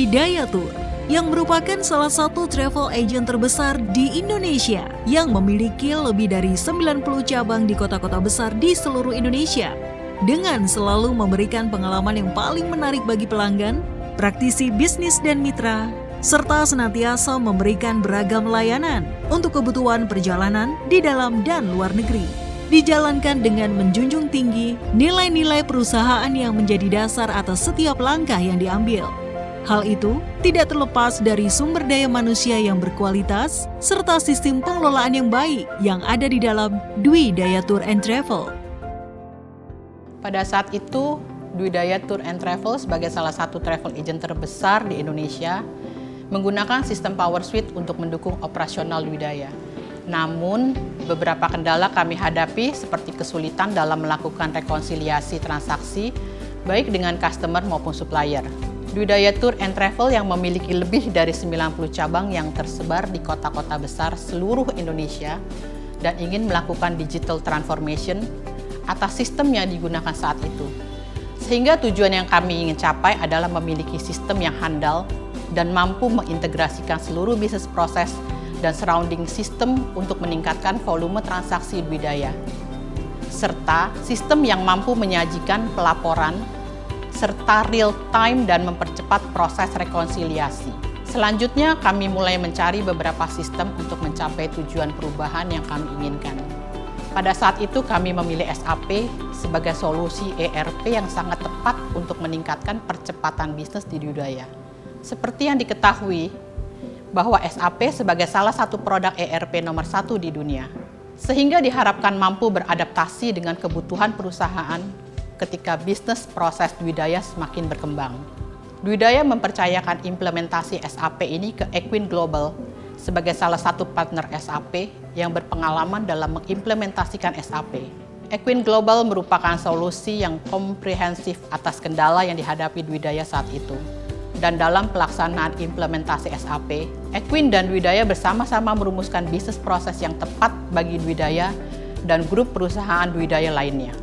Dwi Daya Tour, yang merupakan salah satu travel agent terbesar di Indonesia yang memiliki lebih dari 90 cabang di kota-kota besar di seluruh Indonesia. Dengan selalu memberikan pengalaman yang paling menarik bagi pelanggan, praktisi bisnis dan mitra, serta senantiasa memberikan beragam layanan untuk kebutuhan perjalanan di dalam dan luar negeri. Dijalankan dengan menjunjung tinggi nilai-nilai perusahaan yang menjadi dasar atas setiap langkah yang diambil. Hal itu tidak terlepas dari sumber daya manusia yang berkualitas serta sistem pengelolaan yang baik yang ada di dalam Dwi Daya Tour and Travel. Pada saat itu, Dwi Daya Tour and Travel sebagai salah satu travel agent terbesar di Indonesia menggunakan sistem Power Suite untuk mendukung operasional Dwi Daya. Namun, beberapa kendala kami hadapi seperti kesulitan dalam melakukan rekonsiliasi transaksi baik dengan customer maupun supplier. Dwi Daya Tour and Travel yang memiliki lebih dari 90 cabang yang tersebar di kota-kota besar seluruh Indonesia dan ingin melakukan digital transformation atas sistem yang digunakan saat itu. Sehingga tujuan yang kami ingin capai adalah memiliki sistem yang handal dan mampu mengintegrasikan seluruh bisnis proses dan surrounding system untuk meningkatkan volume transaksi Dwi Daya, serta sistem yang mampu menyajikan pelaporan serta real time dan mempercepat proses rekonsiliasi. Selanjutnya, kami mulai mencari beberapa sistem untuk mencapai tujuan perubahan yang kami inginkan. Pada saat itu, kami memilih SAP sebagai solusi ERP yang sangat tepat untuk meningkatkan percepatan bisnis di Dwi Daya. Seperti yang diketahui, bahwa SAP sebagai salah satu produk ERP nomor 1 di dunia, sehingga diharapkan mampu beradaptasi dengan kebutuhan perusahaan ketika bisnis proses Dwi Daya semakin berkembang. Dwi Daya mempercayakan implementasi SAP ini ke Equin Global sebagai salah satu partner SAP yang berpengalaman dalam mengimplementasikan SAP. Equin Global merupakan solusi yang komprehensif atas kendala yang dihadapi Dwi Daya saat itu. Dan dalam pelaksanaan implementasi SAP, Equin dan Dwi Daya bersama-sama merumuskan bisnis proses yang tepat bagi Dwi Daya dan grup perusahaan Dwi Daya lainnya.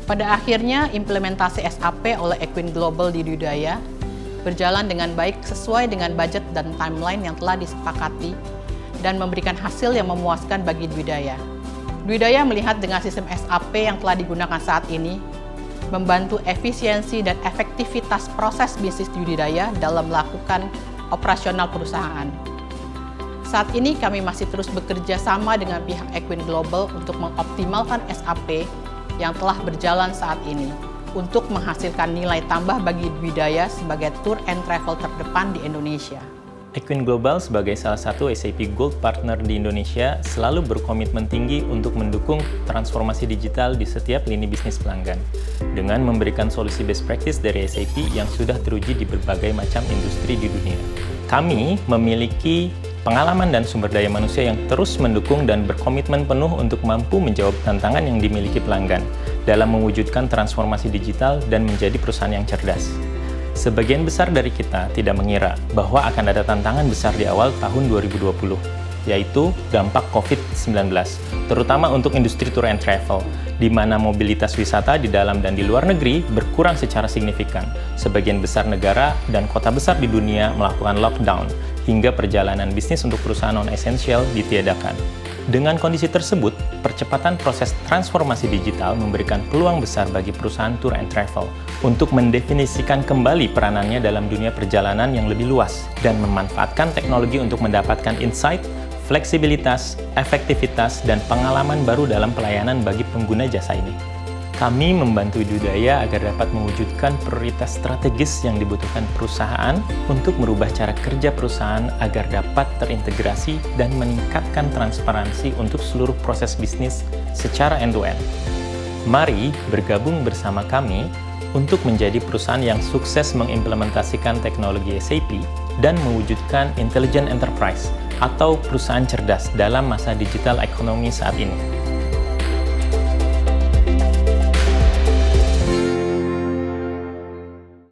Pada akhirnya, implementasi SAP oleh Equin Global di Dwi Daya berjalan dengan baik sesuai dengan budget dan timeline yang telah disepakati dan memberikan hasil yang memuaskan bagi Dwi Daya. Dwi Daya melihat dengan sistem SAP yang telah digunakan saat ini membantu efisiensi dan efektivitas proses bisnis Dwi Daya dalam melakukan operasional perusahaan. Saat ini kami masih terus bekerja sama dengan pihak Equin Global untuk mengoptimalkan SAP yang telah berjalan saat ini untuk menghasilkan nilai tambah bagi Dwi Daya sebagai tour and travel terdepan di Indonesia. Equin Global sebagai salah satu SAP Gold Partner di Indonesia selalu berkomitmen tinggi untuk mendukung transformasi digital di setiap lini bisnis pelanggan dengan memberikan solusi best practice dari SAP yang sudah teruji di berbagai macam industri di dunia. Kami memiliki pengalaman dan sumber daya manusia yang terus mendukung dan berkomitmen penuh untuk mampu menjawab tantangan yang dimiliki pelanggan dalam mewujudkan transformasi digital dan menjadi perusahaan yang cerdas. Sebagian besar dari kita tidak mengira bahwa akan ada tantangan besar di awal tahun 2020, yaitu dampak COVID-19, terutama untuk industri tour and travel, di mana mobilitas wisata di dalam dan di luar negeri berkurang secara signifikan. Sebagian besar negara dan kota besar di dunia melakukan lockdown, hingga perjalanan bisnis untuk perusahaan non-esensial ditiadakan. Dengan kondisi tersebut, percepatan proses transformasi digital memberikan peluang besar bagi perusahaan tour and travel untuk mendefinisikan kembali peranannya dalam dunia perjalanan yang lebih luas dan memanfaatkan teknologi untuk mendapatkan insight, fleksibilitas, efektivitas, dan pengalaman baru dalam pelayanan bagi pengguna jasa ini. Kami membantu Dwi Daya agar dapat mewujudkan prioritas strategis yang dibutuhkan perusahaan untuk merubah cara kerja perusahaan agar dapat terintegrasi dan meningkatkan transparansi untuk seluruh proses bisnis secara end-to-end. Mari bergabung bersama kami untuk menjadi perusahaan yang sukses mengimplementasikan teknologi SAP dan mewujudkan intelligent enterprise atau perusahaan cerdas dalam masa digital ekonomi saat ini.